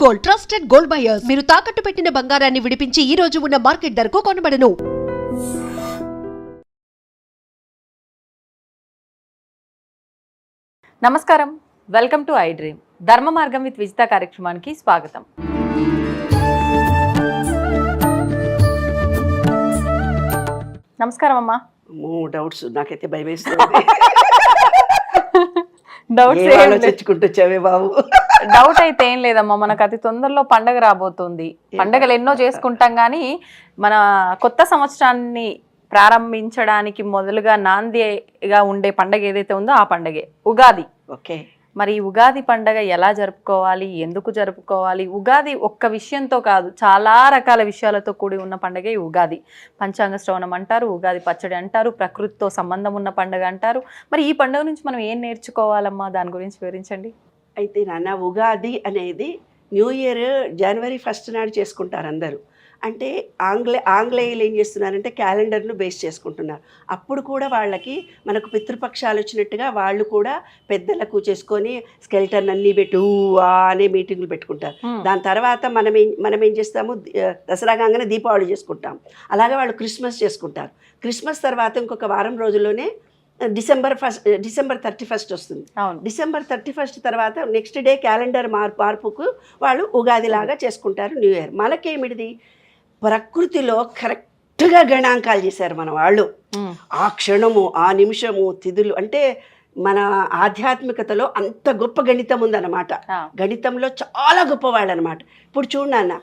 Gold trusted gold buyers మీరు తాకట్టు పెట్టిన బంగారాన్ని విడిపించి ఈ రోజు ఉన్న మార్కెట్ ధరకు కొనబడను. నమస్కారం, వెల్కమ్ టు ఐ డ్రీమ్. ధర్మ మార్గం విత్ విజిత కార్యక్రమానికి స్వాగతం. నమస్కారం అమ్మా. డౌట్స్ నాకైతే భయం వేస్తుంది. డౌట్స్ తెచ్చుకుంటూ వచ్చావే బాబు. డౌట్ అయితే ఏం లేదమ్మా, మనకు అతి తొందరలో పండగ రాబోతుంది. పండగలు ఎన్నో చేసుకుంటాం కానీ మన కొత్త సంవత్సరాన్ని ప్రారంభించడానికి మొదలుగా నాందిగా ఉండే పండగ ఏదైతే ఉందో ఆ పండగే ఉగాది. ఓకే, మరి ఉగాది పండగ ఎలా జరుపుకోవాలి, ఎందుకు జరుపుకోవాలి? ఉగాది ఒక్క విషయంతో కాదు, చాలా రకాల విషయాలతో కూడి ఉన్న పండగే ఉగాది. పంచాంగ శ్రవణం అంటారు, ఉగాది పచ్చడి అంటారు, ప్రకృతితో సంబంధం ఉన్న పండగ అంటారు. మరి ఈ పండుగ నుంచి మనం ఏం నేర్చుకోవాలమ్మా, దాని గురించి వివరించండి. అయితే నాన్న, ఉగాది అనేది న్యూ ఇయర్ జనవరి 1 నాడు చేసుకుంటారు అందరూ. అంటే ఆంగ్లేయులు ఏం చేస్తున్నారంటే క్యాలెండర్ను బేస్ చేసుకుంటున్నారు. అప్పుడు కూడా వాళ్ళకి మనకు పితృపక్షాలు వచ్చినట్టుగా వాళ్ళు కూడా పెద్దలకు చేసుకొని స్కెల్టన్ అన్నీ పెట్టి అనే మీటింగ్లు పెట్టుకుంటారు. దాని తర్వాత మనం ఏం చేస్తాము, దసరా కాగానే దీపావళి చేసుకుంటాం. అలాగే వాళ్ళు క్రిస్మస్ చేసుకుంటారు. క్రిస్మస్ తర్వాత ఇంకొక వారం రోజుల్లోనే డిసెంబర్ 31 వస్తుంది. డిసెంబర్ 31 తర్వాత నెక్స్ట్ డే క్యాలెండర్ మార్పుకు వాళ్ళు ఉగాది లాగా చేసుకుంటారు న్యూ ఇయర్. మనకేమిటిది, ప్రకృతిలో కరెక్ట్గా గణాంకాలు చేశారు మన వాళ్ళు. ఆ క్షణము, ఆ నిమిషము, తిథులు, అంటే మన ఆధ్యాత్మికతలో అంత గొప్ప గణితం ఉందన్నమాట. గణితంలో చాలా గొప్పవాళ్ళు అనమాట. ఇప్పుడు చూడన్న,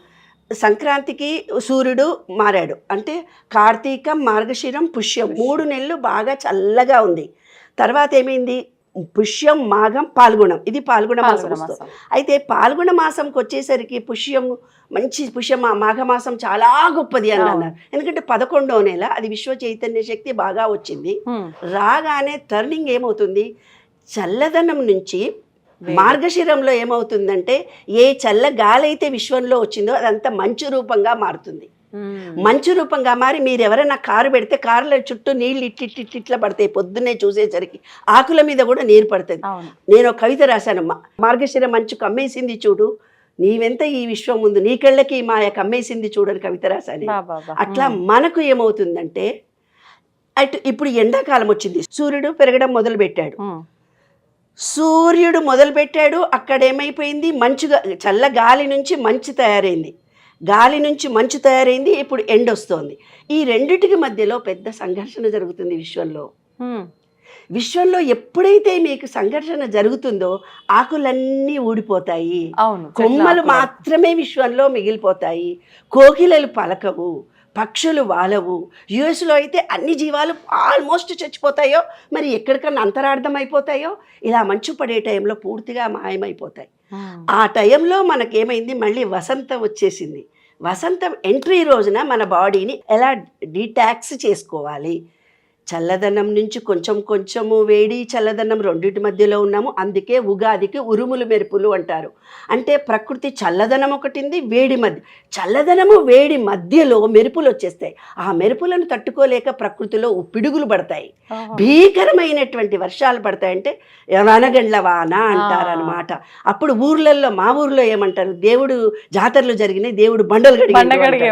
సంక్రాంతికి సూర్యుడు మారాడు అంటే కార్తీకం, మార్గశిరం, పుష్యం 3 నెలలు బాగా చల్లగా ఉంది. తర్వాత ఏమైంది, పుష్యం, మాఘం, పాల్గొనం. ఇది పాల్గొన మాసం వస్తుంది. అయితే పాల్గొన మాసంకి వచ్చేసరికి మాఘమాసం చాలా గొప్పది అని అన్నారు. ఎందుకంటే 11వ నెల, అది విశ్వ చైతన్య శక్తి బాగా వచ్చింది. రాగానే టర్నింగ్ ఏమవుతుంది, చల్లదనం నుంచి మార్గశిరంలో ఏమవుతుందంటే ఏ చల్ల గాలి అయితే విశ్వంలో వచ్చిందో అదంతా మంచు రూపంగా మారుతుంది. మంచు రూపంగా మారి మీరు ఎవరైనా కారు పెడితే కారుల చుట్టూ నీళ్ళు ఇట్లా పడతాయి. పొద్దున్నే చూసేసరికి ఆకుల మీద కూడా నీరు పడుతుంది. నేను ఒక కవిత రాశాను, మార్గశిర మంచు కమ్మేసింది చూడు నీవెంత ఈ విశ్వం ముందు, నీ కళ్ళకి మాయ కమ్మేసింది చూడని కవిత రాశాను. అట్లా మనకు ఏమవుతుందంటే, ఇప్పుడు ఎండాకాలం వచ్చింది, సూర్యుడు పెరగడం మొదలుపెట్టాడు. సూర్యుడు మొదలుపెట్టాడు, అక్కడ ఏమైపోయింది, మంచుగా చల్ల గాలి నుంచి మంచు తయారైంది. గాలి నుంచి మంచు తయారైంది, ఇప్పుడు ఎండ వస్తోంది. ఈ రెండిటికి మధ్యలో పెద్ద సంఘర్షణ జరుగుతుంది విశ్వంలో. విశ్వంలో ఎప్పుడైతే మీకు సంఘర్షణ జరుగుతుందో ఆకులన్నీ ఊడిపోతాయి, కొమ్మలు మాత్రమే విశ్వంలో మిగిలిపోతాయి, కోకిలలు పలకవు, పక్షులు వాలవు. యుఎస్లో అయితే అన్ని జీవాలు ఆల్మోస్ట్ చచ్చిపోతాయో, మరి ఎక్కడికన్నా అంతరార్థం అయిపోతాయో, ఇలా మంచు పడే టైంలో పూర్తిగా మాయమైపోతాయి. ఆ టైంలో మనకేమైంది, మళ్ళీ వసంతం వచ్చేసింది. వసంతం ఎంట్రీ రోజున మన బాడీని ఎలా డీటాక్స్ చేసుకోవాలి, చల్లదనం నుంచి కొంచెము వేడి, చల్లదనం రెండింటి మధ్యలో ఉన్నాము. అందుకే ఉగాదికి ఉరుములు మెరుపులు అంటారు. అంటే ప్రకృతి చల్లదనం ఒకటింది, వేడి చల్లదనము వేడి మధ్యలో మెరుపులు వచ్చేస్తాయి. ఆ మెరుపులను తట్టుకోలేక ప్రకృతిలో పిడుగులు పడతాయి, భీకరమైనటువంటి వర్షాలు పడతాయంటే వనగండ్ల వాన అంటారనమాట. అప్పుడు ఊర్లలో, మా ఊర్లో ఏమంటారు, దేవుడు జాతరలు జరిగినాయి, దేవుడు బండలు గడిగే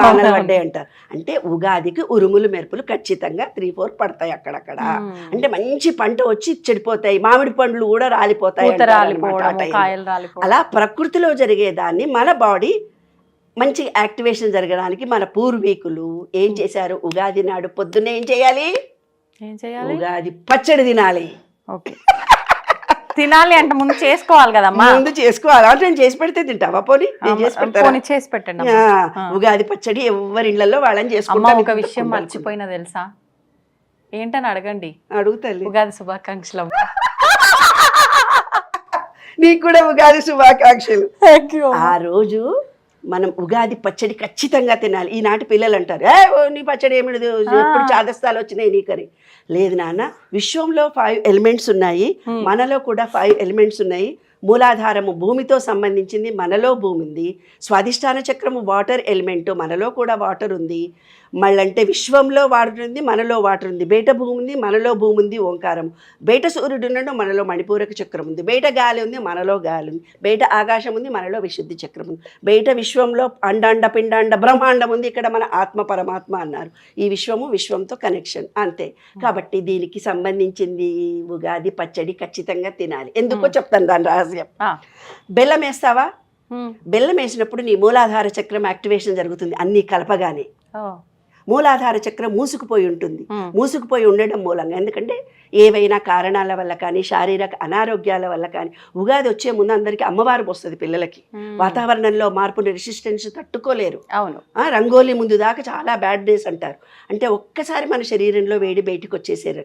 వానలు పడ్డాయి అంటారు. అంటే ఉగాదికి ఉరుములు మెరుపులు ఖచ్చితంగా 3-4 పడతాయి అక్కడక్కడ. అంటే మంచి పంట వచ్చి చెడిపోతాయి, మామిడి పండ్లు కూడా రాలిపోతాయి. అలా ప్రకృతిలో జరిగేదాన్ని మన బాడీ మంచి యాక్టివేషన్ జరగడానికి మన పూర్వీకులు ఏం చేశారు, ఉగాది నాడు పొద్దున్నే ఏం చేయాలి, ఉగాది పచ్చడి తినాలి. తినాలి అంటే ముందు చేసుకోవాలి కదమ్మా, ముందు చేసుకోవాలి. అంటే నేను చేసి పెడితే తింటావా? పోనీ చేసి పెట్టండి. ఉగాది పచ్చడి ఎవరి ఇళ్లలో వాళ్ళని చేసుకుంటాం. ఒక విషయం మర్చిపోయినా తెలుసా, ఏంటని అడగండి, అడుగుతాలి. ఉగాది శుభాకాంక్షలు. నీకు కూడా ఉగాది శుభాకాంక్షలు. ఆ రోజు మనం ఉగాది పచ్చడి ఖచ్చితంగా తినాలి. ఈనాటి పిల్లలు అంటారు, నీ పచ్చడి ఏమిటి, ఎప్పుడు చాదస్తాలు వచ్చినాయి నీకని. లేదు నాన్న, విశ్వంలో 5 ఎలిమెంట్స్ ఉన్నాయి, మనలో కూడా 5 ఎలిమెంట్స్ ఉన్నాయి. మూలాధారము భూమితో సంబంధించింది, మనలో భూమి ఉంది. స్వాధిష్టాన చక్రము వాటర్ ఎలిమెంటు, మనలో కూడా వాటర్ ఉంది. మళ్ళంటే విశ్వంలో వాటర్ ఉంది, మనలో వాటర్ ఉంది. బయట భూమి ఉంది, మనలో భూమి ఉంది, ఓంకారం. బయట సూర్యుడు ఉన్నాడు, మనలో మణిపూరక చక్రం ఉంది. బయట గాలి ఉంది, మనలో గాలి ఉంది. బయట ఆకాశం ఉంది, మనలో విశుద్ధి చక్రం ఉంది. బయట విశ్వంలో అండాండ పిండాండ బ్రహ్మాండం ఉంది, ఇక్కడ మన ఆత్మ పరమాత్మ అన్నారు. ఈ విశ్వము విశ్వంతో కనెక్షన్ అంతే. కాబట్టి దీనికి సంబంధించింది ఉగాది పచ్చడి ఖచ్చితంగా తినాలి. ఎందుకో చెప్తాను దాని రహస్యం. బెల్లం వేస్తావా? బెల్లం వేసినప్పుడు నీ మూలాధార చక్రం యాక్టివేషన్ జరుగుతుంది. అన్నీ కలపగానే మూలాధార చక్రం మూసుకుపోయి ఉంటుంది. మూసుకుపోయి ఉండడం మూలంగా, ఎందుకంటే ఏవైనా కారణాల వల్ల కానీ, శారీరక అనారోగ్యాల వల్ల కానీ, ఉగాది వచ్చే ముందు అందరికీ అమ్మవారు వస్తుంది పిల్లలకి. వాతావరణంలో మార్పుని రెసిస్టెన్స్ తట్టుకోలేరు. అవును, రంగోలీ ముందు దాకా చాలా బ్యాడ్ డేస్ అంటారు. అంటే ఒక్కసారి మన శరీరంలో వేడి బయటికి వచ్చేసారు.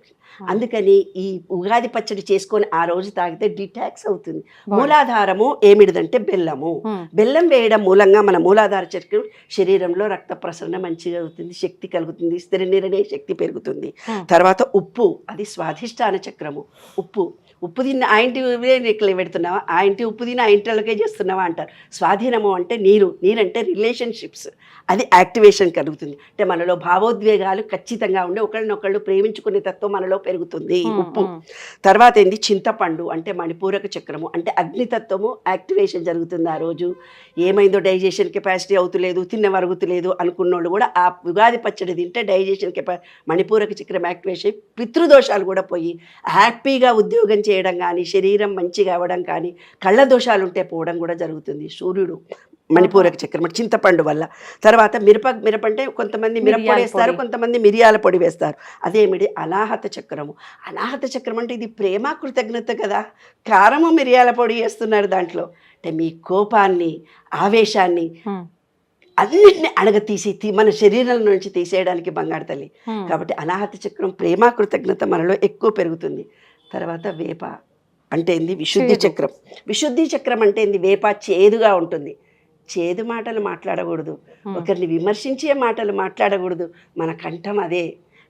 అందుకని ఈ ఉగాది పచ్చడి చేసుకొని ఆ రోజు తాగితే డిటాక్స్ అవుతుంది. మూలాధారము ఏమిటిదంటే బెల్లము. బెల్లం వేయడం మూలంగా మన మూలాధార చక్రం శరీరంలో రక్త ప్రసరణ మంచిగా అవుతుంది, శక్తి కలుగుతుంది, స్థిర నిర్ణయ శక్తి పెరుగుతుంది. తర్వాత ఉప్పు, అది స్వాధిష్టాన చక్రము. ఉప్పు తిన్న ఆ ఇంటి నీకు పెడుతున్నావా, ఆ ఇంటి ఉప్పు తిని ఆ ఇంటిలోకే చేస్తున్నావా అంటారు. స్వాధీనము అంటే నీరంటే రిలేషన్షిప్స్, అది యాక్టివేషన్ కలుగుతుంది. అంటే మనలో భావోద్వేగాలు ఖచ్చితంగా ఉండి ఒకళ్ళనొకళ్ళు ప్రేమించుకునే తత్వం మనలో పెరుగుతుంది ఉప్పు. తర్వాత ఏంది చింతపండు, అంటే మణిపూరక చక్రము, అంటే అగ్నితత్వము యాక్టివేషన్ జరుగుతుంది ఆ రోజు. ఏమైందో డైజెషన్ కెపాసిటీ అవుతులేదు, తిన్నవరుగుతులేదు అనుకున్నోళ్ళు కూడా ఆ ఉగాది పచ్చడి తింటే డైజెషన్ మణిపూరక చక్రం యాక్టివేషన్, పితృదోషాలు కూడా పోయి హ్యాపీగా ఉద్యోగం చేయడం కానీ, శరీరం మంచిగా అవ్వడం కానీ, కళ్ళ దోషాలు ఉంటే పోవడం కూడా జరుగుతుంది. సూర్యుడు మణిపూరక చక్రం చింతపండు వల్ల. తర్వాత మిరప అంటే కొంతమంది మిరప్పొడి వేస్తారు, కొంతమంది మిరియాల పొడి వేస్తారు. అదేమిటి అనాహత చక్రము. అనాహత చక్రం అంటే ఇది ప్రేమ కృతజ్ఞత కదా. కారము మిరియాల పొడి వేస్తున్నారు దాంట్లో. అంటే మీ కోపాన్ని, ఆవేశాన్ని అన్నిటిని అడగతీసి మన శరీరం నుంచి తీసేయడానికి బంగారు తల్లి. కాబట్టి అనాహత చక్రం ప్రేమ కృతజ్ఞత మనలో ఎక్కువ పెరుగుతుంది. తర్వాత వేప అంటే ఏంది విశుద్ధి చక్రం. విశుద్ధి చక్రం అంటే ఏంది, వేప చేదుగా ఉంటుంది. చేదు మాటలు మాట్లాడకూడదు, ఒకరిని విమర్శించే మాటలు మాట్లాడకూడదు. మన కంఠం అదే.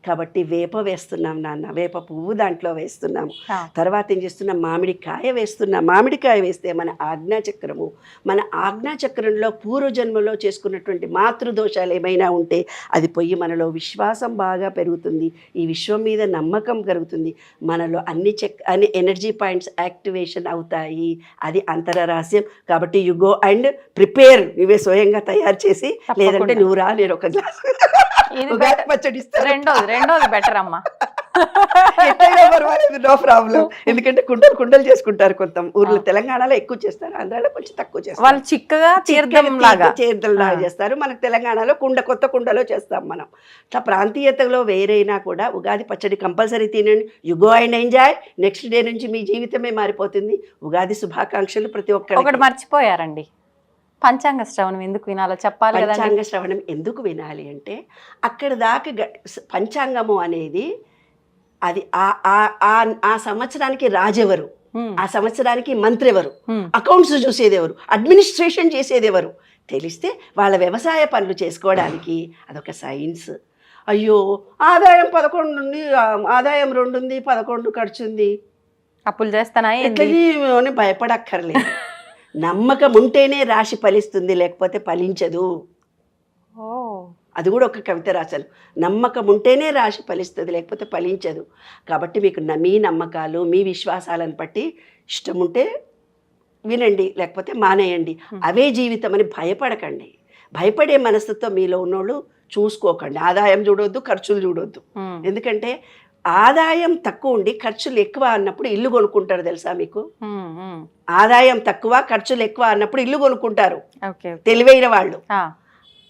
కాబట్టి వేప వేస్తున్నాం నాన్న, వేప పువ్వు దాంట్లో వేస్తున్నాము. తర్వాత ఏం చేస్తున్నాం, మామిడికాయ వేస్తున్నాం. మామిడికాయ వేస్తే మన ఆజ్ఞాచక్రము, మన ఆజ్ఞాచక్రంలో పూర్వజన్మలో చేసుకున్నటువంటి మాతృదోషాలు ఏమైనా ఉంటే అది పోయి మనలో విశ్వాసం బాగా పెరుగుతుంది, ఈ విశ్వం మీద నమ్మకం కలుగుతుంది, మనలో అన్ని ఎనర్జీ పాయింట్స్ యాక్టివేషన్ అవుతాయి. అది అంతర రహస్యం. కాబట్టి యు గో అండ్ ప్రిపేర్, నువ్వే స్వయంగా తయారు చేసి, లేదంటే నువ్వు రా, నేను ఒక గ్లాస్ పచ్చడి రెండోది బెటర్ అమ్మా. No problem. ఎందుకంటే కుండలు చేసుకుంటారు కొంత ఊర్లో. తెలంగాణలో ఎక్కువ చేస్తారు, ఆంధ్రాలో కొంచెం తక్కువ చేస్తారు. వాళ్ళు చిక్కగా తీర్థం లాగా చేస్తారు. మనకు తెలంగాణలో కొత్త కుండలో చేస్తాం మనం. ఇట్లా ప్రాంతీయతలో వేరైనా కూడా ఉగాది పచ్చడి కంపల్సరీ తినండి. You go and enjoy. Next day నుంచి మీ జీవితమే మారిపోతుంది. ఉగాది శుభాకాంక్షలు ప్రతి ఒక్కరు. ఒకటి మర్చిపోయారండి, పంచాంగ శ్రవణం ఎందుకు వినాలో చెప్పాలి కదా. పంచాంగ శ్రవణం ఎందుకు వినాలి అంటే, అక్కడ దాకా పంచాంగము అనేది అది ఆ సంవత్సరానికి రాజెవరు, ఆ సంవత్సరానికి మంత్రి ఎవరు, అకౌంట్స్ చూసేది ఎవరు, అడ్మినిస్ట్రేషన్ చేసేది ఎవరు తెలిస్తే వాళ్ళ వ్యవసాయ పనులు చేసుకోవడానికి అదొక సైన్స్. అయ్యో ఆదాయం 11 ఉంది, ఆదాయం 2 ఉంది, 11 ఖర్చు ఉంది, అప్పులు చేస్తానా అని భయపడక్కర్లేదు. నమ్మకం ఉంటేనే రాశి ఫలిస్తుంది, లేకపోతే ఫలించదు. అది కూడా ఒక కవిత రాశాను. నమ్మకం ఉంటేనే రాశి ఫలిస్తుంది, లేకపోతే ఫలించదు. కాబట్టి మీకు మీ నమ్మకాలు, మీ విశ్వాసాలను బట్టి ఇష్టం ఉంటే వినండి, లేకపోతే మానేయండి. అవే జీవితం అని భయపడకండి. భయపడే మనస్తత్వం మీలో ఉన్నోళ్ళు చూసుకోకండి. ఆదాయం చూడొద్దు, ఖర్చులు చూడొద్దు. ఎందుకంటే ఆదాయం తక్కువ ఉండి ఖర్చులు ఎక్కువ అన్నప్పుడు ఇల్లు కొనుక్కుంటారు, తెలుసా మీకు? ఆదాయం తక్కువ ఖర్చులు ఎక్కువ అన్నప్పుడు ఇల్లు కొనుక్కుంటారు తెలివైన వాళ్ళు.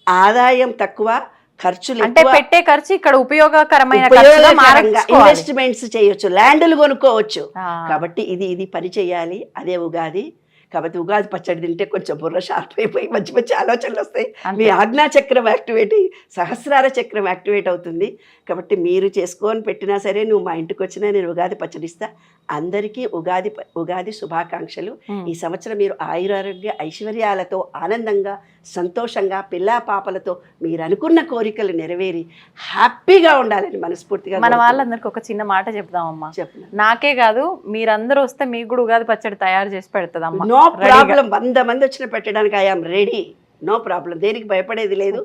ఆదాయం తక్కువ ఖర్చులు అంటే పెట్టే ఖర్చు ఇక్కడ ఉపయోగకరమైన ఇన్వెస్ట్మెంట్స్ చేయొచ్చు, ల్యాండ్లు కొనుక్కోవచ్చు. కాబట్టి ఇది పని చేయాలి. అదే ఉగాది. కాబట్టి ఉగాది పచ్చడి తింటే కొంచెం బుర్ర షార్ప్ అయిపోయి మంచి మంచి ఆలోచనలు వస్తాయి. అంతే. మీ ఆజ్ఞా చక్రం యాక్టివేట్ అయ్యి సహస్రార చక్రం యాక్టివేట్ అవుతుంది. కాబట్టి మీరు చేసుకొని పెట్టినా సరే, నువ్వు మా ఇంటికి వచ్చినా నేను ఉగాది పచ్చడి ఇస్తా. అందరికీ ఉగాది శుభాకాంక్షలు. ఈ సంవత్సరం మీరు ఆయురారోగ్య ఐశ్వర్యాలతో ఆనందంగా సంతోషంగా పిల్లా పాపలతో మీరు అనుకున్న కోరికలు నెరవేరి హ్యాపీగా ఉండాలని మనస్ఫూర్తిగా మన వాళ్ళందరికి ఒక చిన్న మాట చెప్దామమ్మా. చెప్పను. నాకే కాదు, మీరందరూ వస్తే మీకు కూడా ఉగాది పచ్చడి తయారు చేసి పెడతదమ్మా. No problem. 100 మంది వచ్చిన పెట్టడానికి ఐఆమ్ రెడీ. No problem. దేనికి భయపడేది లేదు.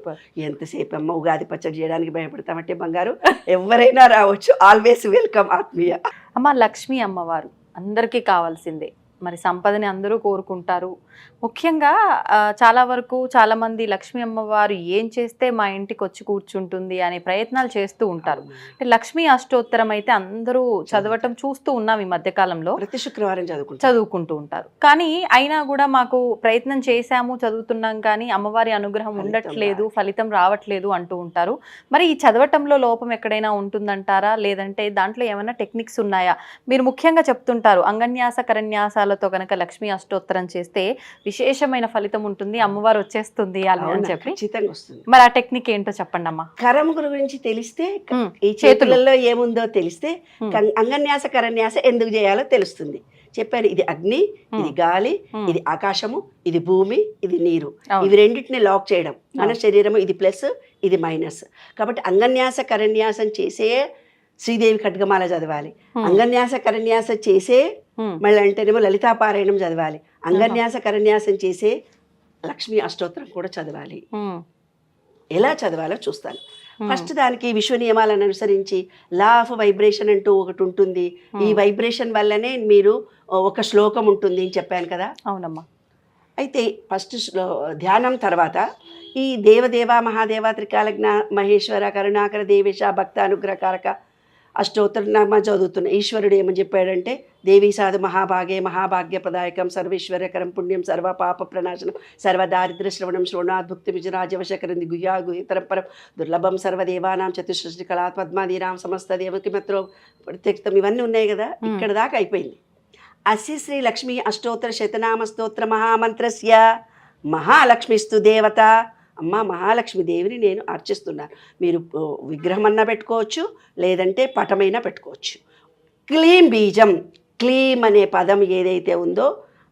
ఎంతసేపు అమ్మ ఉగాది పచ్చడి చేయడానికి భయపడతామంటే బంగారు, ఎవరైనా రావచ్చు. ఆల్వేస్ వెల్కమ్ ఆత్మీయ. అమ్మ, లక్ష్మీ అమ్మవారు అందరికీ కావాల్సిందే. మరి సంపదని అందరూ కోరుకుంటారు. ముఖ్యంగా చాలా వరకు చాలామంది లక్ష్మీ అమ్మవారు ఏం చేస్తే మా ఇంటికి వచ్చి కూర్చుంటుంది అనే ప్రయత్నాలు చేస్తూ ఉంటారు. అంటే లక్ష్మీ అష్టోత్తరం అయితే అందరూ చదవటం చూస్తూ ఉన్నాం ఈ మధ్యకాలంలో. ప్రతి శుక్రవారం చదువుకుంటూ ఉంటారు. కానీ అయినా కూడా మాకు ప్రయత్నం చేశాము, చదువుతున్నాం, కానీ అమ్మవారి అనుగ్రహం ఉండట్లేదు, ఫలితం రావట్లేదు అంటూ ఉంటారు. మరి ఈ చదవటంలో లోపం ఎక్కడైనా ఉంటుందంటారా, లేదంటే దాంట్లో ఏమైనా టెక్నిక్స్ ఉన్నాయా? మీరు ముఖ్యంగా చెప్తుంటారు అంగన్యాస కరన్యాసాలతో కనుక లక్ష్మీ అష్టోత్తరం చేస్తే విశేషమైన ఫలితం ఉంటుంది, అమ్మవారు వచ్చేస్తుంది అని చెప్పి. ఖచ్చితంగా వస్తుంది. మరి ఆ టెక్నిక్ ఏంటో చెప్పండి అమ్మా. కరం గురించి తెలిస్తే, ఈ చేతులలో ఏముందో తెలిస్తే అంగన్యాస కరన్యాస ఎందుకు చేయాలో తెలుస్తుంది. చెప్పాను, ఇది అగ్ని, ఇది గాలి, ఇది ఆకాశము, ఇది భూమి, ఇది నీరు. ఇవి రెండింటిని లాక్ చేయడం మన శరీరము. ఇది ప్లస్, ఇది మైనస్. కాబట్టి అంగన్యాస కరన్యాసం చేసే శ్రీదేవి ఖడ్గమాల చదవాలి. అంగన్యాస కరన్యాస చేసే మళ్ళీ అంటేనేమో లలితాపారాయణం చదవాలి. అంగన్యాస కరన్యాసం చేసే లక్ష్మీ అష్టోత్తరం కూడా చదవాలి. ఎలా చదవాలో చూస్తాను. ఫస్ట్ దానికి విశ్వ నియమాలను అనుసరించి లా ఆఫ్ వైబ్రేషన్ అంటూ ఒకటి ఉంటుంది. ఈ వైబ్రేషన్ వల్లనే మీరు ఒక శ్లోకం ఉంటుంది అని చెప్పాను కదా. అవునమ్మా. అయితే ఫస్ట్ ధ్యానం తర్వాత ఈ దేవదేవ మహాదేవ త్రికాలజ్ఞ మహేశ్వర కరుణాకర దేవేశ భక్త అనుగ్రహకారక అష్టోత్తరనామ చదువుతున్న ఈశ్వరుడు ఏమని చెప్పాడంటే, దేవీ సాధు మహాభాగే మహాభాగ్యప్రదాయకం సర్వేశ్వర్యకరం పుణ్యం సర్వ పాప ప్రణాశనం సర్వదారిద్ర్య శ్రవణం శ్రోణాద్భుక్తి విజరాజవశకరంది గుహ్యా గుహితరం పరం దుర్లభం సర్వదేవానాం చతుష్షష్టి కళా పద్మాదీనాం సమస్త దేవకిమత్రో ప్రత్యక్షం. ఇవన్నీ ఉన్నాయి కదా. ఇక్కడ దాకా అయిపోయింది. అస్య శ్రీ లక్ష్మీ అష్టోత్తర శతనామ స్తోత్ర మహామంత్రస్య మహాలక్ష్మిస్తు దేవత. అమ్మ మహాలక్ష్మి దేవిని నేను అర్చిస్తున్నాను. మీరు విగ్రహం అన్నా పెట్టుకోవచ్చు, లేదంటే పటమైనా పెట్టుకోవచ్చు. క్లీం బీజం. క్లీం అనే పదం ఏదైతే ఉందో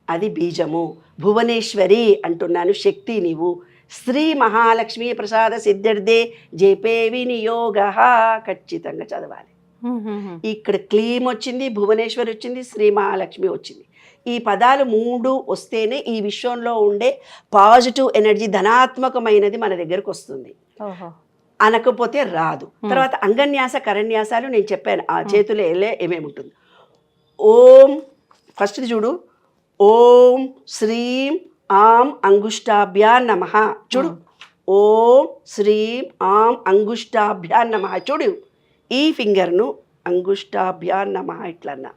అది బీజము. భువనేశ్వరి అంటున్నాను, శక్తి నీవు. శ్రీ మహాలక్ష్మి ప్రసాద సిద్ధ్యర్థే జపే వినియోగ. ఖచ్చితంగా చదవాలి. ఇక్కడ క్లీం వచ్చింది, భువనేశ్వరి వచ్చింది, శ్రీ మహాలక్ష్మి వచ్చింది. ఈ పదాలు 3 వస్తేనే ఈ విశ్వంలో ఉండే పాజిటివ్ ఎనర్జీ ధనాత్మకమైనది మన దగ్గరకు వస్తుంది. అనకపోతే రాదు. తర్వాత అంగన్యాస కరన్యాసాలు నేను చెప్పాను. ఆ చేతులు ఏమేమి ఉంటుంది. ఓం ఫస్ట్ చూడు. ఓం శ్రీం ఆం అంగుష్టాభ్యా నమః. చూడు, ఓం శ్రీం ఆం అంగుష్టాభ్యా నమః. చూడు, ఈ ఫింగర్ను అంగుష్టాభ్యా నమః ఇట్లన్నా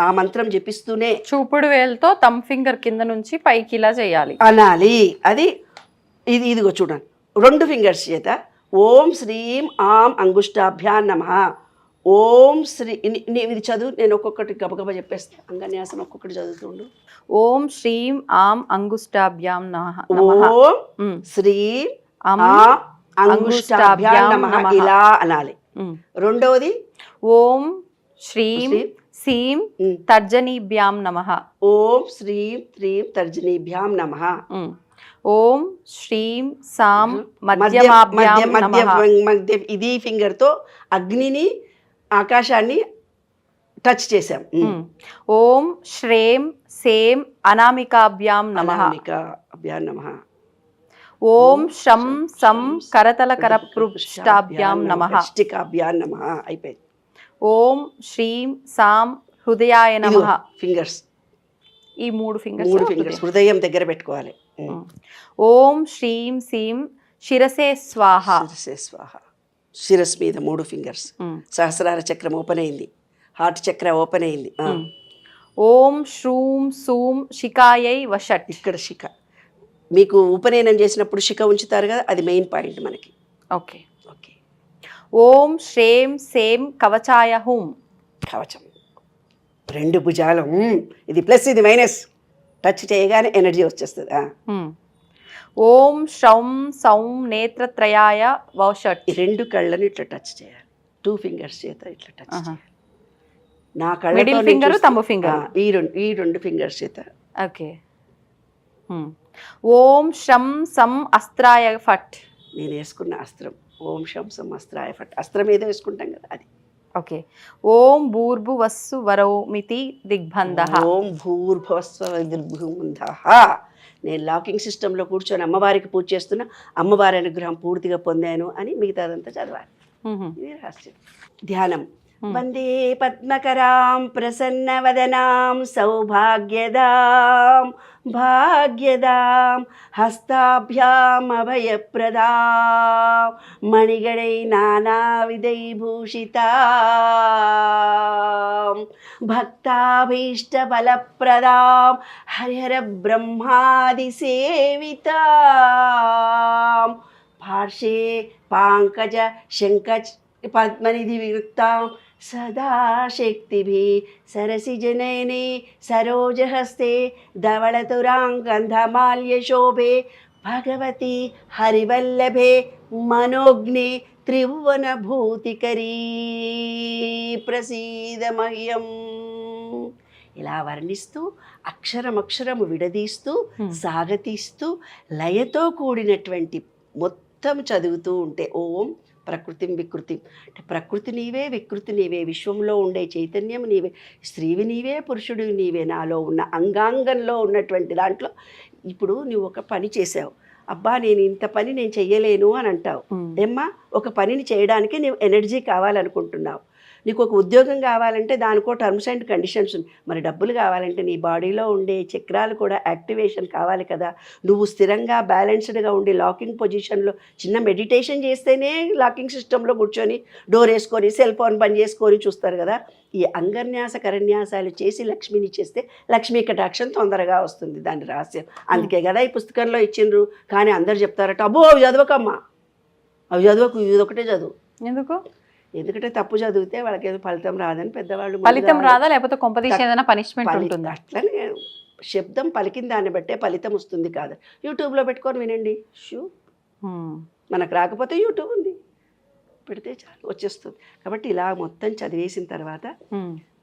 ఆ మంత్రం జపిస్తూనే చూపుడు వేలుతో థమ్ ఫింగర్ కింద నుంచి పైకి ఇలా చేయాలి అనాలి. అది ఇదిగో చూడండి, 2 ఫింగర్స్ చేత ఓం శ్రీం ఆం అంగుష్టాభ్యా నమః. ఓం శ్రీ ఇది చదువు, నేను ఒక్కొక్కటి గబగబా చెప్పేస్తాను. అంగన్యాసం ఒక్కొక్కటి చదువుతుండు. ఓం శ్రీం ఆం అంగుష్టాభ్యాం నమః. ఓం శ్రీం ఆం అంగుష్టాభ్యా నమః ఇలా అనాలి. రెండవది ఓం శ్రీం సీం తర్జనీభ్యాం నమః. ఓం శ్రీం త్రీం తర్జనీభ్యాం నమః. ఓం శ్రీం సాం మధ్యమాభ్యాం నమః. ఇది ఫింగర్ తో అగ్నిని ఆకాశాన్ని టచ్ చేశాం. ఓం శ్రేం సేం అనామికాభ్యాం నమః. అభ్యాం నమః. ఓం శం సం కరతల కరపృష్టాభ్యాం నమః. స్టికాభ్యాం నమః. అయిపోయింది. ఓం శ్రీం సాం హృదయాయ నమః. ఫింగర్స్ ఈ 3 ఫింగర్స్ హృదయం దగ్గర పెట్టుకోవాలి. ఓం శ్రీం సీం శిరసే స్వాహ. శిరసే స్వాహ. శిరస్ మీద 3 ఫింగర్స్. సహస్రార చక్రం ఓపెన్ అయింది, హార్ట్ చక్ర ఓపెన్ అయింది. ఓం శ్రూం సూం శికాయై వషట్. ఇక్కడ శిఖ మీకు ఉపనయనం చేసినప్పుడు శిఖ ఉంచుతారు కదా, అది మెయిన్ పాయింట్ మనకి. Okay okay. ఓం శ్రేం సేం కవచాయ హుం. కవచం 2 భుజాలు. ఇది ప్లస్, ఇది మైనస్. టచ్ చేయగానే ఎనర్జీ వచ్చేస్తుంది. ఓం శ్రౌం సౌం నేత్రత్రయాయ వౌషట్. ఈ 2 కళ్ళని ఇట్లా టచ్ చేయాలి, 2 ఫింగర్స్ చేత ఇట్లా టచ్ చేయాలి. నా కళ్ళ మిడిల్ ఫింగర్, థంబ్ ఫింగర్, ఈ రెండు ఫింగర్స్ చేత. ఓకే. ఓం శం సం అస్త్రాయ ఫట్. నేను వేసుకున్న అస్త్రం ఓం శం సం అస్త్రాయ ఫట్. అస్త్రం ఏదో వేసుకుంటాం కదా అది. ఓకే. ఓం భూర్భువస్సు వరౌమితి దిగ్బంధః. ఓం భూర్భువస్సుః దిగ్బంధః. నేను లాకింగ్ సిస్టంలో కూర్చొని అమ్మవారికి పూజ చేస్తున్నా, అమ్మవారి అనుగ్రహం పూర్తిగా పొందాను అని మిగతాదంతా చదవాలి. ఇది రహస్యం. ధ్యానం. వందే పద్మకరాం ప్రసన్నవదనాం సౌభాగ్యదాం భాగ్యదాం హస్తాభ్యాం అభయప్రదాం మణిగణై నానావిధై భూషితాం భక్తాభీష్టఫలప్రదాం హరిహర బ్రహ్మాది సేవితాం పార్శ్వే పాంకజ శంఖ పద్మనిధి వివృత్తాం సదా శక్తిభి సరసిజనయనే సరోజహస్తే ధవళతురాంగంధమాల్యశోభే భగవతి హరివల్లభే మనోజ్ఞే త్రిభువనభూతికరీ ప్రసీద మహ్యం. ఇలా వర్ణిస్తూ అక్షరమక్షరము విడదీస్తూ సాగతీస్తూ లయతో కూడినటువంటి మొత్తం చదువుతూ ఉంటే ఓం ప్రకృతిం వికృతి అంటే ప్రకృతి నీవే, వికృతి నీవే, విశ్వంలో ఉండే చైతన్యం నీవే, స్త్రీవి నీవే, పురుషుడు నీవే, నాలో ఉన్న అంగాంగంలో ఉన్నటువంటి దాంట్లో ఇప్పుడు నువ్వు ఒక పని చేసావు, అబ్బా నేను ఇంత పని నేను చెయ్యలేను అని అంటావు. ఏమ్మా ఒక పనిని చేయడానికి నువ్వు ఎనర్జీ కావాలనుకుంటున్నావు. నీకు ఒక ఉద్యోగం కావాలంటే దానికో టర్మ్స్ అండ్ కండిషన్స్ ఉంది. మరి డబ్బులు కావాలంటే నీ బాడీలో ఉండే చక్రాలు కూడా యాక్టివేషన్ కావాలి కదా. నువ్వు స్థిరంగా బ్యాలెన్స్డ్గా ఉండి లాకింగ్ పొజిషన్లో చిన్న మెడిటేషన్ చేస్తేనే లాకింగ్ సిస్టంలో కూర్చొని డోర్ వేసుకొని సెల్ ఫోన్ బంద్ చేసుకొని చూస్తారు కదా. ఈ అంగన్యాస కరన్యాసాలు చేసి లక్ష్మిని చేస్తే లక్ష్మీ కటాక్షం తొందరగా వస్తుంది. దాని రహస్యం అందుకే కదా ఈ పుస్తకంలో ఇచ్చిండ్రు. కానీ అందరు చెప్తారట అబ్బో అవి చదవకమ్మా, అవి చదవకు, ఇది ఒకటే చదువు. ఎందుకు? ఎందుకంటే తప్పు చదివితే వాళ్ళకి ఏదో ఫలితం రాదని పెద్దవాళ్ళు. ఫలితం రాదా లేకపోతే కొంపదీసి ఏదైనా పనిష్మెంట్ ఉంటుందా? అట్లనే శబ్దం పలికిన దాన్ని బట్టే ఫలితం వస్తుంది కాదు. యూట్యూబ్లో పెట్టుకొని వినండి, మనకు రాకపోతే యూట్యూబ్ ఉంది, పెడితే చాలు వచ్చేస్తుంది. కాబట్టి ఇలా మొత్తం చదివేసిన తర్వాత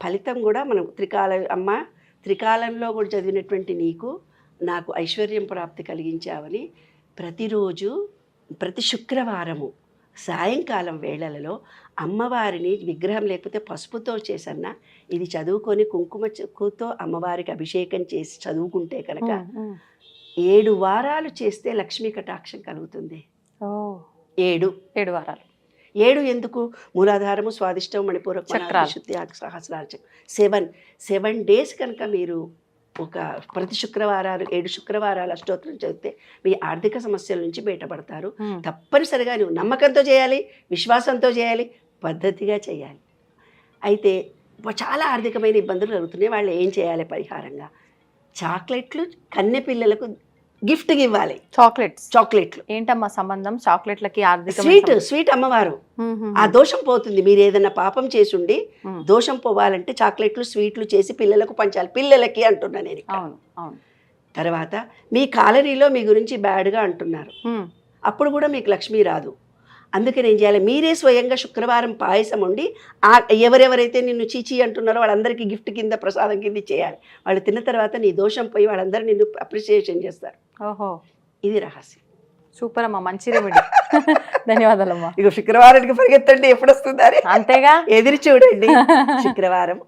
ఫలితం కూడా మనం త్రికాలంలో కూడా చదివినటువంటి నీకు నాకు ఐశ్వర్యం ప్రాప్తి కలిగించావని ప్రతిరోజు ప్రతి శుక్రవారము సాయంకాలం వేళలలో అమ్మవారిని విగ్రహం లేకపోతే పసుపుతో చేసన్నా ఇది చదువుకొని కుంకుమతో అమ్మవారికి అభిషేకం చేసి చదువుకుంటే కనుక 7 వారాలు చేస్తే లక్ష్మీ కటాక్షం కలుగుతుంది. 7 వారాలు. 7 ఎందుకు? మూలాధారము, స్వాదిష్టం, మణిపూరకం, శుద్ధి, సహస్రార్చం 7 డేస్ కనుక మీరు ఒక ప్రతి శుక్రవారాలు 7 శుక్రవారాలు అష్టోత్తరం చదివితే మీ ఆర్థిక సమస్యల నుంచి బయటపడతారు. తప్పనిసరిగా నువ్వు నమ్మకంతో చేయాలి, విశ్వాసంతో చేయాలి, పద్ధతిగా చేయాలి. అయితే చాలా ఆర్థికమైన ఇబ్బందులు జరుగుతున్నాయి. వాళ్ళు ఏం చేయాలి పరిహారంగా? చాక్లెట్లు కన్నె పిల్లలకు గిఫ్ట్గా ఇవ్వాలి. చాక్లెట్లు ఏంటమ్మా సంబంధం? చాక్లెట్లకి ఆర్థిక స్వీట్ అమ్మవారు ఆ దోషం పోతుంది. మీరు ఏదైనా పాపం చేసుండి దోషం పోవాలంటే చాక్లెట్లు స్వీట్లు చేసి పిల్లలకు పంచాలి. పిల్లలకి అంటున్నా నేను. తర్వాత మీ కాలనీలో మీ గురించి బ్యాడ్గా అంటున్నారు, అప్పుడు కూడా మీకు లక్ష్మీ రాదు. అందుకని ఏం చేయాలి? మీరే స్వయంగా శుక్రవారం పాయసం వండి ఎవరెవరైతే నిన్ను చీచీ అంటున్నారో వాళ్ళందరికీ గిఫ్ట్ కింద ప్రసాదం కింద చేయాలి. వాళ్ళు తిన్న తర్వాత నీ దోషం పోయి వాళ్ళందరూ నిన్ను అప్రిసియేషన్ చేస్తారు. ఓహో, ఇది రహస్యం. సూపర్ అమ్మా, మంచి రెమెడీ. ధన్యవాదాలమ్మా. ఇక శుక్రవారానికి పరిగెత్తండి, ఎప్పుడు వస్తుందని అంతేగా ఎదురు చూడండి. శుక్రవారం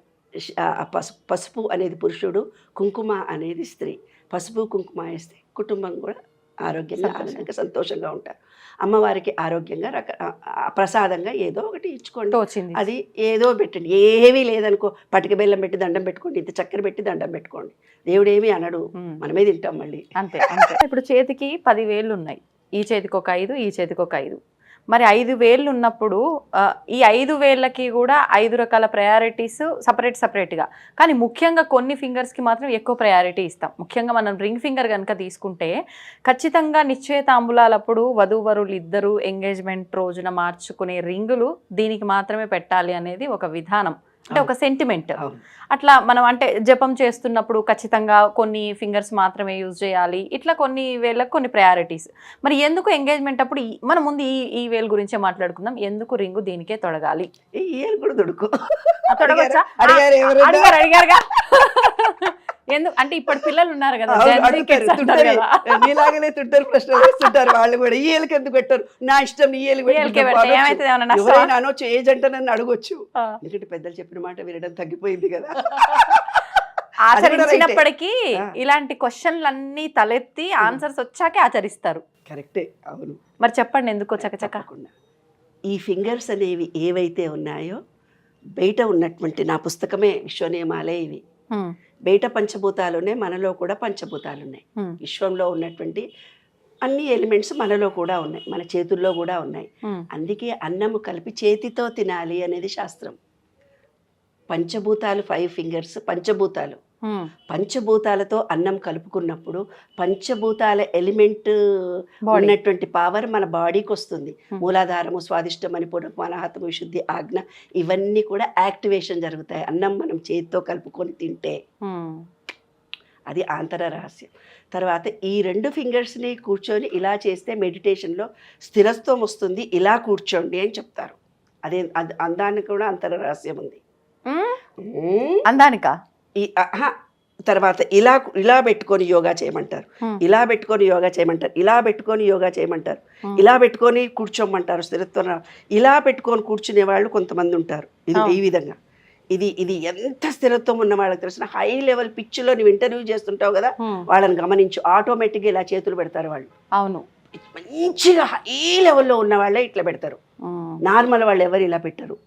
పసుపు అనేది పురుషుడు, కుంకుమ అనేది స్త్రీ. పసుపు కుంకుమ వేస్తే కుటుంబం కూడా ఆరోగ్యంగా ఆనందంగా సంతోషంగా ఉంటారు. అమ్మవారికి ఆరోగ్యంగా ప్రసాదంగా ఏదో ఒకటి ఇచ్చుకోండి. అది ఏదో పెట్టండి, ఏమీ లేదనుకో పటిక బెల్లం పెట్టి దండం పెట్టుకోండి, ఇంత చక్కెర పెట్టి దండం పెట్టుకోండి. దేవుడు ఏమీ అనడు, మనమే తింటాం మళ్ళీ. అంతే అంతే. ఇప్పుడు చేతికి 10 వేళ్ళు ఉన్నాయి, ఈ చేతికి ఒక 5, ఈ చేతికి ఒక 5. మరి 5 వేళ్ళు ఉన్నప్పుడు ఈ 5 వేళ్ళకి కూడా 5 రకాల ప్రయారిటీస్ సపరేట్గా, కానీ ముఖ్యంగా కొన్ని ఫింగర్స్కి మాత్రం ఎక్కువ ప్రయారిటీ ఇస్తాం. ముఖ్యంగా మనం రింగ్ ఫింగర్ కనుక తీసుకుంటే ఖచ్చితంగా నిశ్చయితాంబులాలప్పుడు వధూవరులు ఇద్దరు ఎంగేజ్మెంట్ రోజున మార్చుకునే రింగులు దీనికి మాత్రమే పెట్టాలి అనేది ఒక విధానం. అంటే ఒక సెంటిమెంట్. అవును. అట్లా మనం అంటే జపం చేస్తున్నప్పుడు ఖచ్చితంగా కొన్ని ఫింగర్స్ మాత్రమే యూజ్ చేయాలి, ఇట్లా కొన్ని వేళ్ళకి కొన్ని ప్రయారిటీస్. మరి ఎందుకు ఎంగేజ్మెంట్ అప్పుడు మనం ముందు ఈ వేలు గురించే మాట్లాడుకుందాం. ఎందుకు రింగు దీనికే తొడగాలి? ఈ ఏలు కూడా దొడుకు తొడగొచ్చా? అడిగారు ఎవరైనా? అడిగారుగా. ఎందుకు అంటే ఇప్పుడు పిల్లలు ఉన్నారు కదా, Gen Z kids అంటారు కదా. నీలాగనే తుంటారు, ప్రశ్నలు వేస్తుంటారు వాళ్ళు కూడా. ఈ ఏళ్ళకి ఎందుకు పెట్టారు, నా ఇష్టం ఈ ఏళ్ళు ఏలికే పెడితే ఏమైతుంది, ఏమన్నా నష్టమా? ఎవరైనా అనొచ్చు, ఏజ్ అంటే నన్ను అడగొచ్చు. ఎందుకంటే పెద్దలు చెప్పిన మాట వినడం తగ్గిపోయింది కదా. ఆచరించినప్పటికీ ఇలాంటి క్వశ్చన్లు అన్ని తలెత్తి ఆన్సర్స్ వచ్చాకే ఆచరిస్తారు. కరెక్టే, అవును. మరి చెప్పండి ఎందుకో చకచక. తప్పకుండా. ఈ ఫింగర్స్ అనేవి ఏవైతే ఉన్నాయో, బయట ఉన్నటువంటి నా పుస్తకమే విశ్వనియమాలే ఇవి. బయట పంచభూతాలు ఉన్నాయి, మనలో కూడా పంచభూతాలు ఉన్నాయి. విశ్వంలో ఉన్నటువంటి అన్ని ఎలిమెంట్స్ మనలో కూడా ఉన్నాయి, మన చేతుల్లో కూడా ఉన్నాయి. అందుకే అన్నము కలిపి చేతితో తినాలి అనేది శాస్త్రం. పంచభూతాలు 5 ఫింగర్స్ పంచభూతాలు. పంచభూతాలతో అన్నం కలుపుకున్నప్పుడు పంచభూతాల ఎలిమెంట్ ఉన్నటువంటి పవర్ మన బాడీకి వస్తుంది. మూలాధారము, స్వాదిష్టం, మణిపూరకం, అనాహతము, విశుద్ధి, ఆజ్ఞ, ఇవన్నీ కూడా యాక్టివేషన్ జరుగుతాయి అన్నం మనం చేతితో కలుపుకొని తింటే. అది ఆంతర రహస్యం. తర్వాత ఈ 2 ఫింగర్స్ని కూర్చొని ఇలా చేస్తే మెడిటేషన్లో స్థిరత్వం వస్తుంది, ఇలా కూర్చోండి అని చెప్తారు. అదే అందానికి కూడా అంతర రహస్యం ఉంది. అందానికా? తర్వాత ఇలా పెట్టుకొని యోగా చేయమంటారు, ఇలా పెట్టుకొని యోగా చేయమంటారు, ఇలా పెట్టుకొని యోగా చేయమంటారు, ఇలా పెట్టుకొని కూర్చోమంటారు స్థిరత్వం. ఇలా పెట్టుకొని కూర్చునే వాళ్ళు కొంతమంది ఉంటారు. ఇది ఈ విధంగా ఇది ఎంత స్థిరత్వం ఉన్న వాళ్ళకి తెలిసిన హై లెవెల్ పిచ్లో నువ్వు ఇంటర్వ్యూ చేస్తుంటావు కదా, వాళ్ళని గమనించు, ఆటోమేటిక్గా ఇలా చేతులు పెడతారు వాళ్ళు. అవును, మంచిగా హై లెవెల్లో ఉన్న వాళ్ళే ఇట్లా పెడతారు. నార్మల్ వాళ్ళు ఎవరు ఇలా పెట్టరు.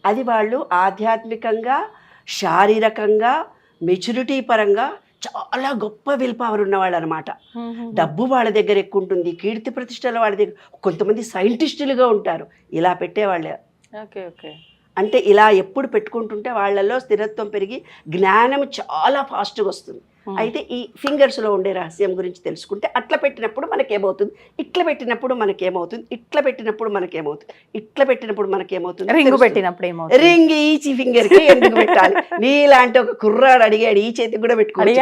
అది వాళ్ళు ఆధ్యాత్మికంగా, శారీరకంగా, మెచ్యూరిటీ పరంగా చాలా గొప్ప విల్ పవర్ ఉన్నవాళ్ళు అనమాట. డబ్బు వాళ్ళ దగ్గర ఎక్కువ ఉంటుంది, కీర్తి ప్రతిష్టలు వాళ్ళ దగ్గర. కొంతమంది సైంటిస్టులుగా ఉంటారు ఇలా పెట్టేవాళ్ళే. Okay okay. అంటే ఇలా ఎప్పుడు పెట్టుకుంటుంటే వాళ్ళలో స్థిరత్వం పెరిగి జ్ఞానం చాలా ఫాస్ట్గా వస్తుంది. అయితే ఈ ఫింగర్స్లో ఉండే రహస్యం గురించి తెలుసుకుంటే అట్లా పెట్టినప్పుడు మనకేమవుతుంది, ఇట్లా పెట్టినప్పుడు మనకేమవుతుంది, ఇట్లా పెట్టినప్పుడు మనకేమవుతుంది, ఇట్లా పెట్టినప్పుడు మనకేమవుతుంది, రింగ్ పెట్టినప్పుడు ఏమవుతుంది, రింగ్ ఈచి ఫింగర్కి ఎందుకు పెట్టాలి. నీలాంటి ఒక కుర్రాడు అడిగాడు, ఈ చేతికి కూడా పెట్టుకోవాలి,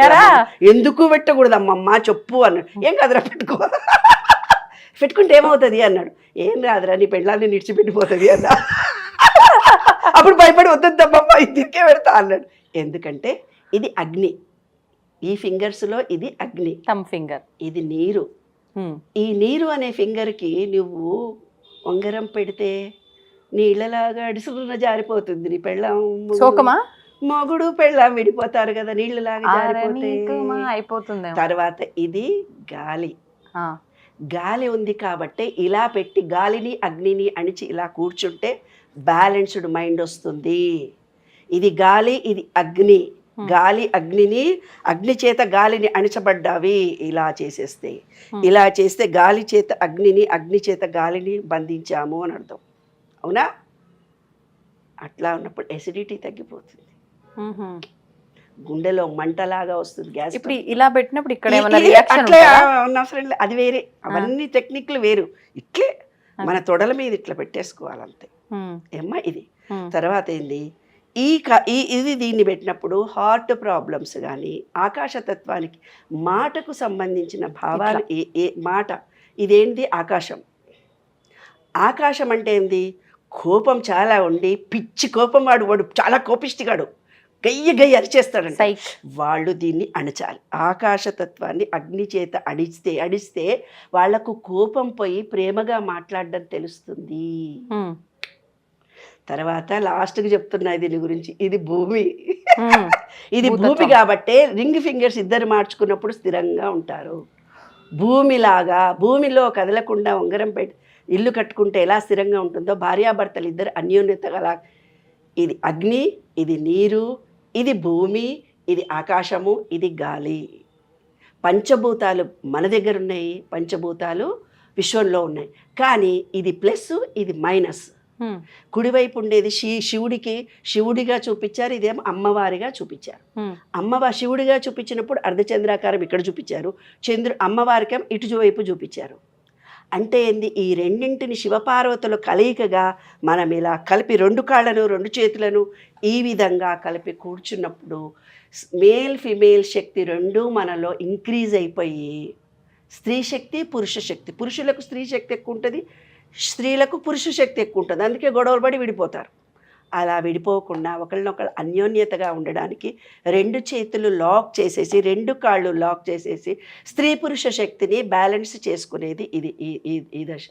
ఎందుకు పెట్టకూడదు అమ్మమ్మ చెప్పు అన్నాడు. ఏం కాదురా పెట్టుకో, పెట్టుకుంటే ఏమవుతుంది అన్నాడు. ఏం రాదురా నీ పెళ్ళాన్ని నిడిచిపెట్టిపోతుంది అన్నా. అప్పుడు భయపడి వద్దమ్మమ్మ దీనికే పెడతా అన్నాడు. ఎందుకంటే ఇది అగ్ని, ఈ ఫింగర్స్లో ఇది అగ్ని. థంబ్ ఫింగర్ ఇది నీరు. ఈ నీరు అనే ఫింగర్కి నువ్వు ఉంగరం పెడితే నీళ్ళలాగా అడుసుకున్న జారిపోతుంది. నీ పెళ్ళాం మొగుడు పెళ్ళాం విడిపోతారు కదా, నీళ్ళలాగా జారిపోతే అయిపోతుంది. తర్వాత ఇది గాలి. గాలి ఉంది కాబట్టి ఇలా పెట్టి గాలిని అగ్నిని అణిచి ఇలా కూర్చుంటే బ్యాలెన్స్డ్ మైండ్ వస్తుంది. ఇది గాలి, ఇది అగ్ని. గాలి అగ్నిని, అగ్ని చేత గాలిని అణిచబడ్డావి ఇలా చేసేస్తే. ఇలా చేస్తే గాలి చేత అగ్నిని, అగ్ని చేత గాలిని బంధించాము అని అర్థం. అవునా? అట్లా ఉన్నప్పుడు ఎసిడిటీ తగ్గిపోతుంది, గుండెలో మంటలాగా వస్తుంది, గ్యాస్. ఇప్పుడు ఇలా పెట్టినప్పుడు ఇక్కడ అట్లే అవసరం లేదు, అది వేరే. అవన్నీ టెక్నిక్లు వేరు. ఇట్లే మన తొడల మీద ఇట్లా పెట్టేసుకోవాలంతే ఏమ్మా. ఇది తర్వాత ఏంది, ఇది దీన్ని పెట్టినప్పుడు హార్ట్ ప్రాబ్లమ్స్ కానీ, ఆకాశతత్వానికి, మాటకు సంబంధించిన భావాలు, ఏ మాట ఇదేంటి, ఆకాశం. ఆకాశం అంటే ఏంది, కోపం చాలా ఉండి పిచ్చి కోపం, వాడు చాలా కోపిష్టిగాడు, గయ్య అరిచేస్తాడంట. వాళ్ళు దీన్ని అణచాలి. ఆకాశతత్వాన్ని అగ్ని చేత అడిస్తే వాళ్లకు కోపం పోయి ప్రేమగా మాట్లాడడం తెలుస్తుంది. తర్వాత లాస్ట్కి చెప్తున్నా దీని గురించి, ఇది భూమి. ఇది భూమి కాబట్టే రింగ్ ఫింగర్స్ ఇద్దరు మార్చుకున్నప్పుడు స్థిరంగా ఉంటారు. భూమిలాగా, భూమిలో కదలకుండా ఉంగరం పెట్టి ఇల్లు కట్టుకుంటే ఎలా స్థిరంగా ఉంటుందో భార్యాభర్తలు ఇద్దరు అన్యోన్యతగా. ఇది అగ్ని, ఇది నీరు, ఇది భూమి, ఇది ఆకాశము, ఇది గాలి. పంచభూతాలు మన దగ్గర ఉన్నాయి, పంచభూతాలు విశ్వంలో ఉన్నాయి. కానీ ఇది ప్లస్, ఇది మైనస్. కుడివైపు ఉండేది శివుడిగా చూపించారు, ఇదేమో అమ్మవారిగా చూపించారు. శివుడిగా చూపించినప్పుడు అర్ధచంద్రాకారం ఇక్కడ చూపించారు, అమ్మవారికేమో ఇటువైపు చూపించారు. అంటే ఏంది, ఈ రెండింటిని శివపార్వతుల కలయికగా మనం ఇలా కలిపి 2 కాళ్ళను 2 చేతులను ఈ విధంగా కలిపి కూర్చున్నప్పుడు మేల్ ఫిమేల్ శక్తి రెండూ మనలో ఇంక్రీజ్ అయిపోయి స్త్రీ శక్తి పురుష శక్తి, పురుషులకు స్త్రీ శక్తి ఎక్కువ ఉంటుంది, స్త్రీలకు పురుష శక్తి ఎక్కువ ఉంటుంది. అందుకే గొడవలు పడి విడిపోతారు. అలా విడిపోకుండా ఒకళ్ళనొకళ్ళు అన్యోన్యతగా ఉండడానికి 2 చేతులు లాక్ చేసేసి 2 కాళ్ళు లాక్ చేసేసి స్త్రీ పురుష శక్తిని బ్యాలెన్స్ చేసుకునేది ఇది ఈ దశ.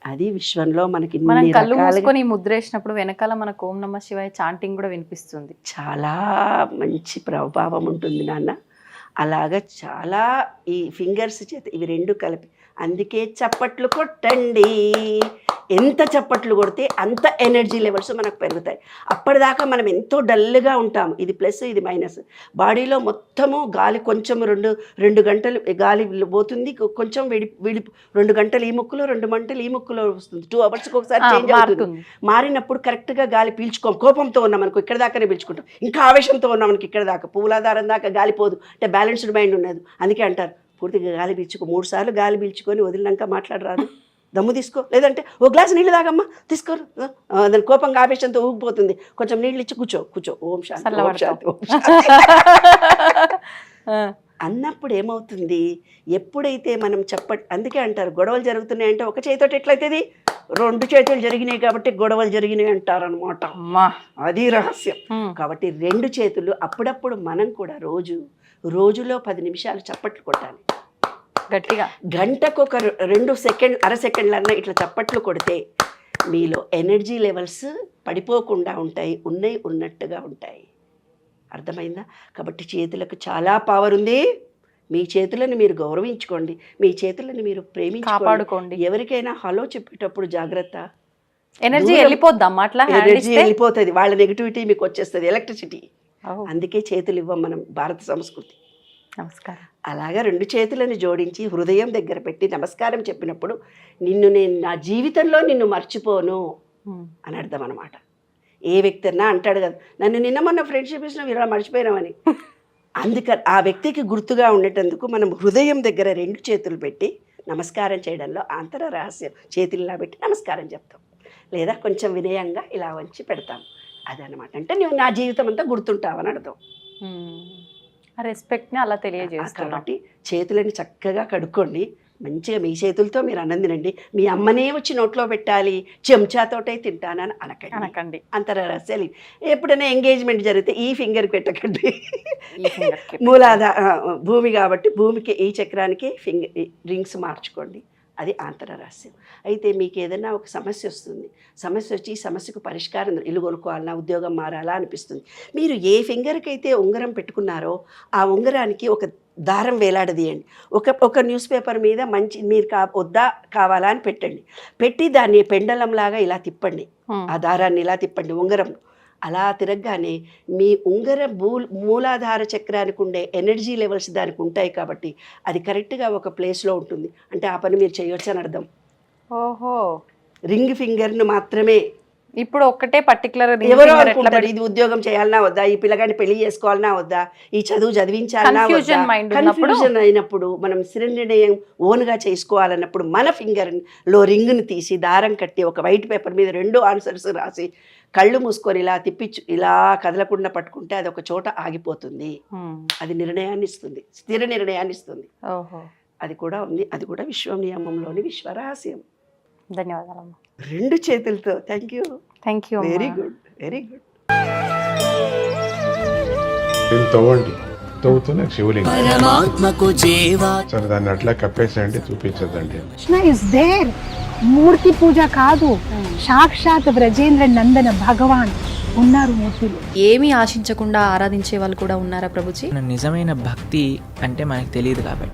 అది విశ్వంలో మనకి మనం ఇన్ని కళ్ళు రకాలుగా మూసుకొని ఈ ముద్ర వేసినప్పుడు వెనకాల మనకు ఓం నమ శివాయ చాంటింగ్ కూడా వినిపిస్తుంది. చాలా మంచి ప్రభావం ఉంటుంది నాన్న. అలాగా చాలా ఈ ఫింగర్స్ చేత ఇవి 2 కలిపి, అందుకే చప్పట్లు కొట్టండి. ఎంత చప్పట్లు కొడితే అంత ఎనర్జీ లెవెల్స్ మనకు పెరుగుతాయి. అప్పటిదాకా మనం ఎంతో డల్గా ఉంటాము. ఇది ప్లస్, ఇది మైనస్. బాడీలో మొత్తము గాలి కొంచెం 2 గంటలు గాలి పోతుంది, కొంచెం విడి 2 గంటలు ఈ ముక్కులో 2 గంటలు ఈ ముక్కులో వస్తుంది. 2 అవర్స్కి ఒకసారి చేంజ్ అవుతుంది. మారినప్పుడు కరెక్ట్గా గాలి పీల్చుకోం. కోపంతో ఉన్నాం అనుకో ఇక్కడ దాకానే పీల్చుకుంటాం, ఇంకా ఆవేశంతో ఉన్నాం మనకి ఇక్కడ దాకా, పూలాధారం దాకా గాలి పోదు. అంటే బ్యాలెన్స్డ్ మైండ్ ఉండదు. అందుకే అంటారు పూర్తిగా గాలి పీల్చుకో, 3 సార్లు గాలి పీల్చుకొని వదిలినాక మాట్లాడరాదు. దమ్ము తీసుకో, లేదంటే ఓ గ్లాస్ నీళ్ళు తాగమ్మా, తీసుకోరు. దాని కోపంగా ఆవేశంతో ఊగిపోతుంది, కొంచెం నీళ్ళు ఇచ్చి కూర్చో. ఓం శాంతి ఓం శాంతి ఓం శాంతి అన్నప్పుడు ఏమవుతుంది, ఎప్పుడైతే మనం అందుకే అంటారు గొడవలు జరుగుతున్నాయంటే ఒక చేతితో ఎట్లయితుంది, 2 చేతులు జరిగినాయి కాబట్టి గొడవలు జరిగినాయి అంటారు అనమాట. అది రహస్యం. కాబట్టి 2 చేతులు అప్పుడప్పుడు మనం కూడా రోజులో 10 నిమిషాలు చప్పట్లు కొట్టాలి గట్టిగా. గంటకు ఒక 2 సెకండ్ అర సెకండ్లన్నా ఇట్లా చప్పట్లు కొడితే మీలో ఎనర్జీ లెవెల్స్ పడిపోకుండా ఉంటాయి, ఉన్నట్టుగా ఉంటాయి. అర్థమైందా? కాబట్టి చేతులకు చాలా పవర్ ఉంది. మీ చేతులను మీరు గౌరవించుకోండి, మీ చేతులను మీరు కాపాడుకోండి. ఎవరికైనా హలో చెప్పేటప్పుడు జాగ్రత్త. ఎనర్జీ వెళ్ళిపోద్దాం, అట్లా ఎనర్జీ వెళ్ళిపోతుంది, వాళ్ళ నెగిటివిటీ మీకు వచ్చేస్తుంది, ఎలక్ట్రిసిటీ. అందుకే చేతులు ఇవ్వం మనం, భారత సంస్కృతి. నమస్కారం. అలాగా 2 చేతులను జోడించి హృదయం దగ్గర పెట్టి నమస్కారం చెప్పినప్పుడు నేను నా జీవితంలో నిన్ను మర్చిపోను అని అర్థం అనమాట. ఏ వ్యక్తి అన్నా అంటాడు కదా, నన్ను నిన్న మొన్న ఫ్రెండ్షిప్ ఇచ్చినా ఇలా మర్చిపోయినామని. అందుకని ఆ వ్యక్తికి గుర్తుగా ఉండేటందుకు మనం హృదయం దగ్గర 2 చేతులు పెట్టి నమస్కారం చేయడంలో ఆంతర రహస్యం. చేతులు పెట్టి నమస్కారం చెప్తాం, లేదా కొంచెం వినయంగా ఇలా వంచి పెడతాం. అదనమాట. అంటే నువ్వు నా జీవితం అంతా గుర్తుంటావని అర్థం. రెస్పెక్ట్ని అలా తెలియజేస్తాం. కాబట్టి చేతులని చక్కగా కడుక్కోండి, మంచిగా మీ చేతులతో మీరు అన్నం తినండి. మీ అమ్మనే వచ్చి నోట్లో పెట్టాలి, చెంచాతోటే తింటానని అనకండి. అంతర రహస్యాలు. ఎప్పుడైనా ఎంగేజ్మెంట్ జరిగితే ఈ ఫింగర్ పెట్టకండి. భూమి కాబట్టి భూమికి ఈ చక్రానికి రింగ్స్ మార్చుకోండి. అది ఆంతర రహస్యం. అయితే మీకు ఏదైనా ఒక సమస్య వస్తుంది, సమస్య వచ్చి ఈ సమస్యకు పరిష్కారం, ఇల్లు కొనుక్కోవాలన్నా ఉద్యోగం మారాలా అనిపిస్తుంది. మీరు ఏ ఫింగర్కి అయితే ఉంగరం పెట్టుకున్నారో ఆ ఉంగరానికి ఒక దారం వేలాడదీయండి. ఒక న్యూస్ పేపర్ మీద మంచి మీరు వద్దా కావాలా అని పెట్టండి. పెట్టి దాన్ని పెండలంలాగా ఇలా తిప్పండి, ఆ దారాన్ని ఇలా తిప్పండి ఉంగరం. అలా తిరగగానే మీ ఉంగర మూలాధార చక్రానికి ఉండే ఎనర్జీ లెవెల్స్ దానికి ఉంటాయి కాబట్టి అది కరెక్ట్గా ఒక ప్లేస్లో ఉంటుంది. అంటే ఆ పని మీరు చేయొచ్చు అని అర్థం. ఓహో, రింగ్ ఫింగర్ను మాత్రమే. ఇప్పుడు ఒక్కటే పర్టికులర్ ఎవరో అనుకుంటారు ఇది ఉద్యోగం చేయాలన్నా వద్దా, ఈ పిల్లగాడిని పెళ్లి చేసుకోవాలన్నా వద్దా, ఈ చదువు చదివించాలన్నా వద్దా. కన్ఫ్యూజన్ అయినప్పుడు మనం స్థిర నిర్ణయం ఓన్గా చేసుకోవాలన్నప్పుడు మన ఫింగర్లో రింగ్ని తీసి దారం కట్టి ఒక వైట్ పేపర్ మీద 2 ఆన్సర్స్ రాసి కళ్ళు మూసుకొని ఇలా తిప్పించు, ఇలా కదలకుండా పట్టుకుంటే అది ఒక చోట ఆగిపోతుంది. అది నిర్ణయాన్ని ఇస్తుంది, స్థిర నిర్ణయాన్ని ఇస్తుంది. అది కూడా ఉంది. అది కూడా విశ్వ నియమంలోని విశ్వరహస్యం. ధన్యవాదాలు. 2 చేతులతో. Thank you. Very good. తవ్వండి, తవ్వుతూనే శివలింగం. సరే దాన్ని అట్లా కప్పేసేయండి, చూపించదండి. Krishna is there. మూర్తి పూజ కాదు, సాక్షాత్ బ్రజేంద్ర నందన భగవాన్ ఉన్నారు మూర్తిలో. ఏమీ ఆశించకుండా ఆరాధించే వాళ్ళు కూడా ఉన్నారా ప్రభుజీ? నిజమైన భక్తి అంటే మనకు తెలియదు కాబట్టి